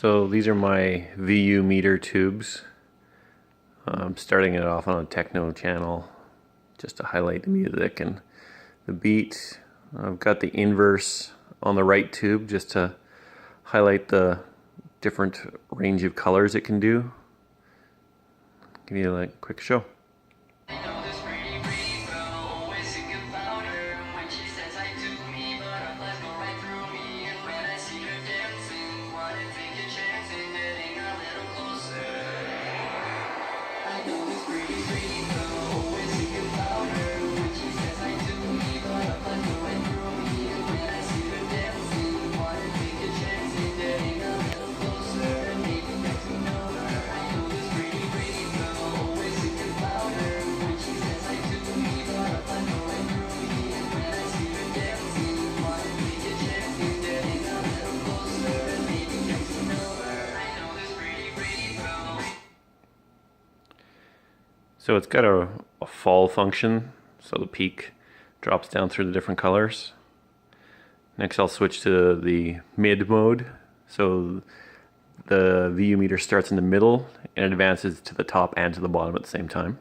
So these are my VU meter tubes. I'm starting it off on a techno channel just to highlight the music and the beat. I've got the inverse on the right tube just to highlight the different range of colors it can do. Give you a quick show. So it's got a fall function, so the peak drops down through the different colors. Next I'll switch to the mid mode. So the VU meter starts in the middle and it advances to the top and to the bottom at the same time.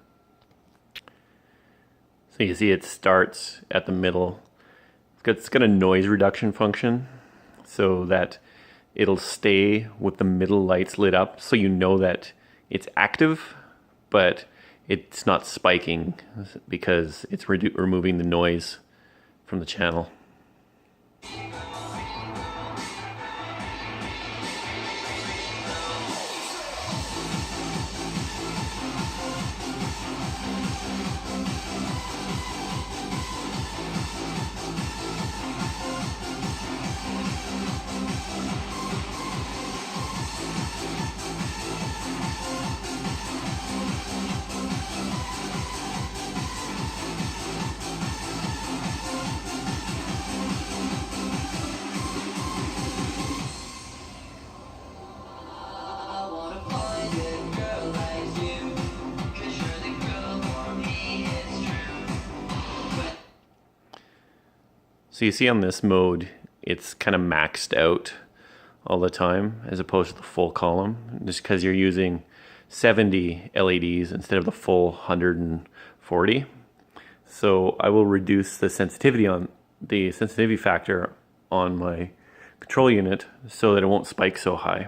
So you see it starts at the middle. It's got a noise reduction function so that it'll stay with the middle lights lit up so you know that it's active, but it's not spiking because it's removing the noise from the channel. So you see on this mode, it's kind of maxed out all the time as opposed to the full column, just because you're using 70 LEDs instead of the full 140. So I will reduce the sensitivity factor on my control unit so that it won't spike so high.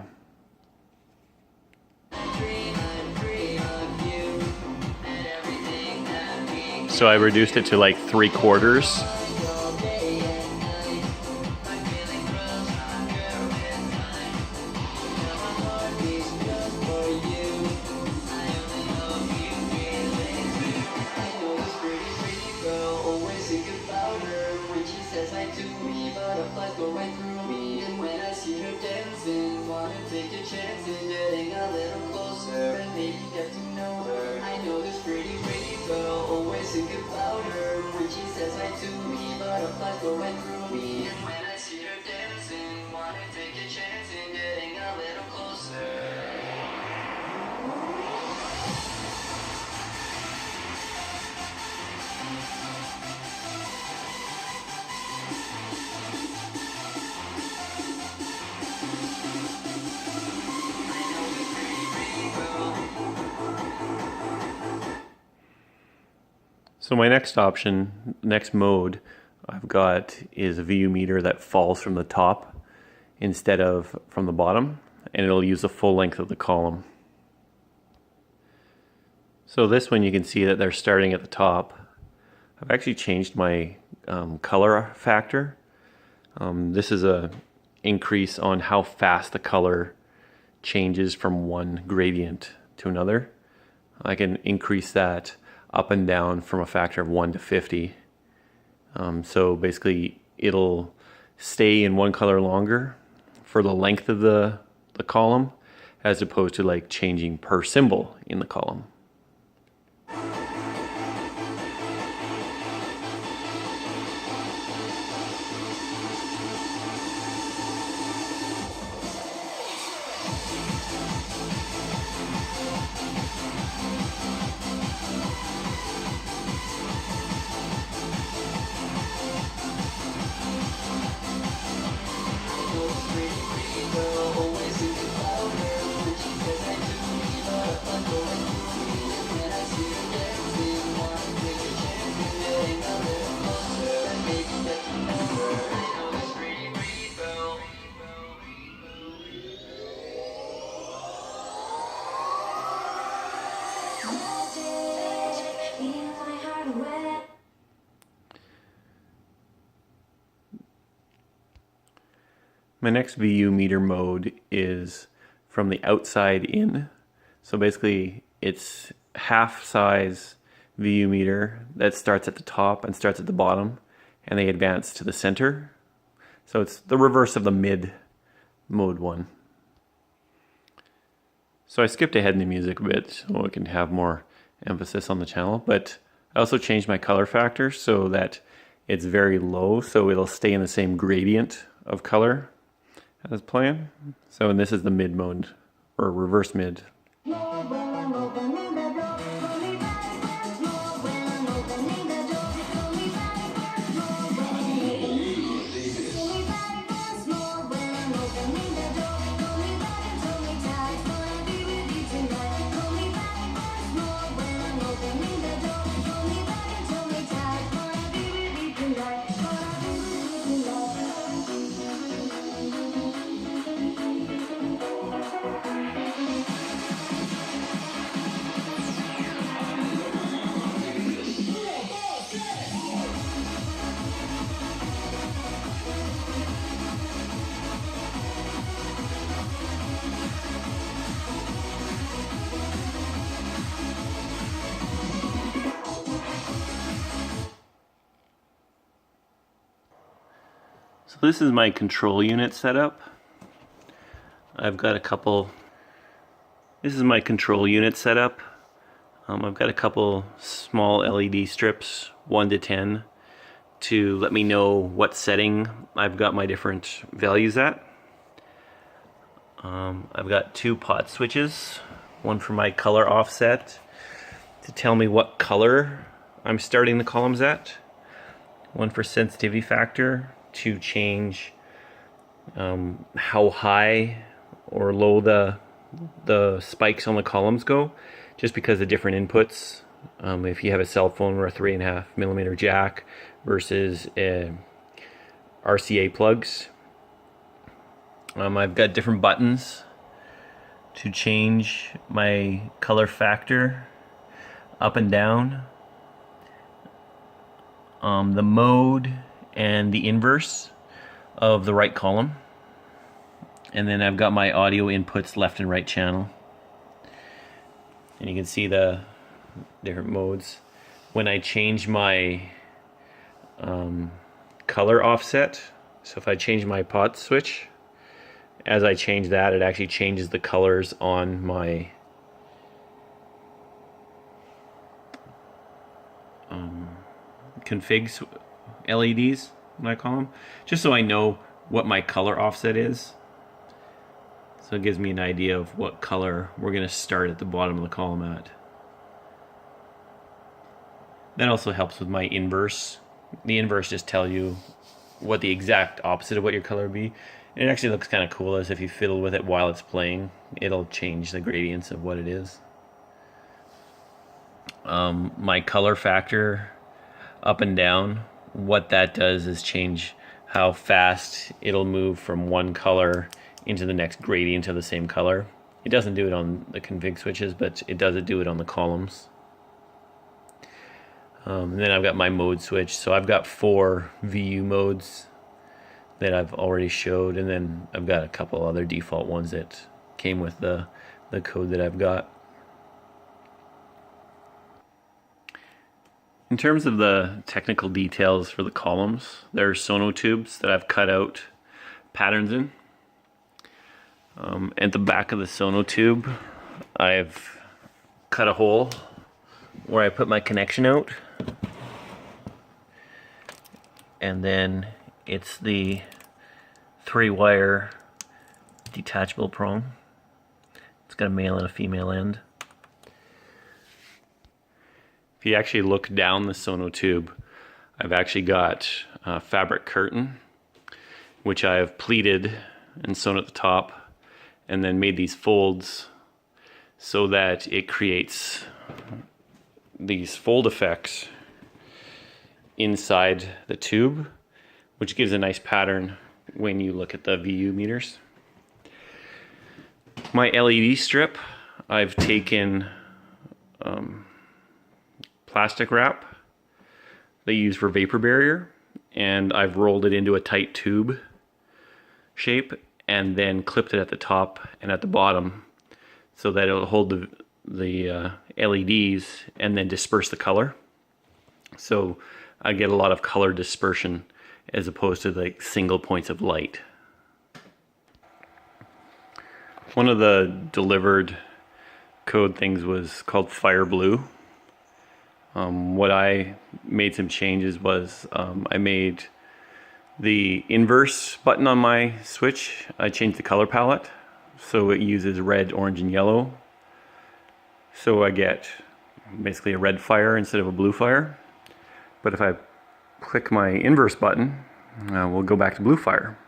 So I reduced it to like 3/4. So my next option, next mode I've got is a VU meter that falls from the top instead of from the bottom, and it'll use the full length of the column. So this one you can see that they're starting at the top. I've actually changed my color factor. This is a increase on how fast the color changes from one gradient to another. I can increase that up and down from a factor of 1 to 50. So basically it'll stay in one color longer for the length of the column as opposed to like changing per symbol in the column. My next VU meter mode is from the outside in. So basically it's half size VU meter that starts at the top and starts at the bottom, and they advance to the center. So it's the reverse of the mid mode one. So I skipped ahead in the music a bit so I can have more emphasis on the channel, but I also changed my color factor so that it's very low, so it'll stay in the same gradient of color as playing. So this is the mid mode, or reverse mid. So this is my control unit setup. I've got a couple. This is my control unit setup. I've got a couple small LED strips, 1 to 10, to let me know what setting I've got my different values at. I've got 2 pot switches, one for my color offset to tell me what color I'm starting the columns at, one for sensitivity factor to change how high or low the spikes on the columns go, just because of different inputs. If you have a cell phone or a 3.5mm jack versus RCA plugs. I've got different buttons to change my color factor up and down, the mode and the inverse of the right column, and then I've got my audio inputs left and right channel, and you can see the different modes. When I change my color offset, so if I change my pot switch, as I change that, it actually changes the colors on my configs LEDs, what I call them, just so I know what my color offset is. So it gives me an idea of what color we're going to start at the bottom of the column at. That also helps with my inverse. The inverse just tells you what the exact opposite of what your color would be. And it actually looks kind of cool, as if you fiddle with it while it's playing, it'll change the gradients of what it is. My color factor up and down, what that does is change how fast it'll move from one color into the next gradient of the same color. It doesn't do it on the config switches, but it does do it on the columns. And then I've got my mode switch, so I've got 4 VU modes that I've already showed, and then I've got a couple other default ones that came with the code that I've got. In terms of the technical details for the columns, there are Sono tubes that I've cut out patterns in. At the back of the Sono tube, I've cut a hole where I put my connection out, and then it's the 3-wire detachable prong. It's got a male and a female end. If you actually look down the Sono tube, I've actually got a fabric curtain, which I have pleated and sewn at the top, and then made these folds so that it creates these fold effects inside the tube, which gives a nice pattern when you look at the VU meters. My LED strip, I've taken plastic wrap they use for vapor barrier, and I've rolled it into a tight tube shape and then clipped it at the top and at the bottom so that it'll hold the LEDs and then disperse the color. So I get a lot of color dispersion as opposed to like single points of light. One of the delivered code things was called Fire Blue. What I made some changes was I made the inverse button on my switch. I changed the color palette so it uses red, orange, and yellow. So I get basically a red fire instead of a blue fire. But if I click my inverse button, we'll go back to blue fire.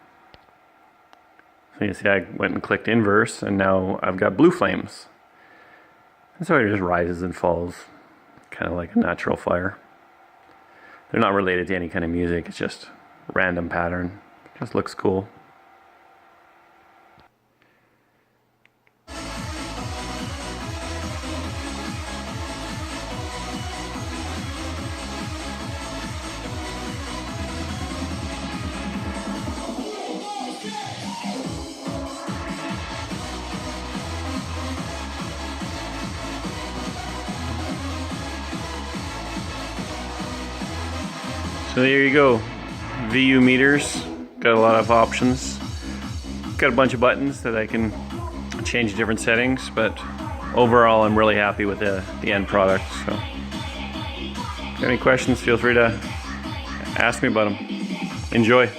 So you see I went and clicked inverse and now I've got blue flames. And so it just rises and falls, kind of like a natural fire. They're not related to any kind of music, it's just random pattern. Just looks cool. So there you go, VU meters, got a lot of options. Got a bunch of buttons that I can change different settings, but overall I'm really happy with the end product. So if you have any questions, feel free to ask me about them. Enjoy.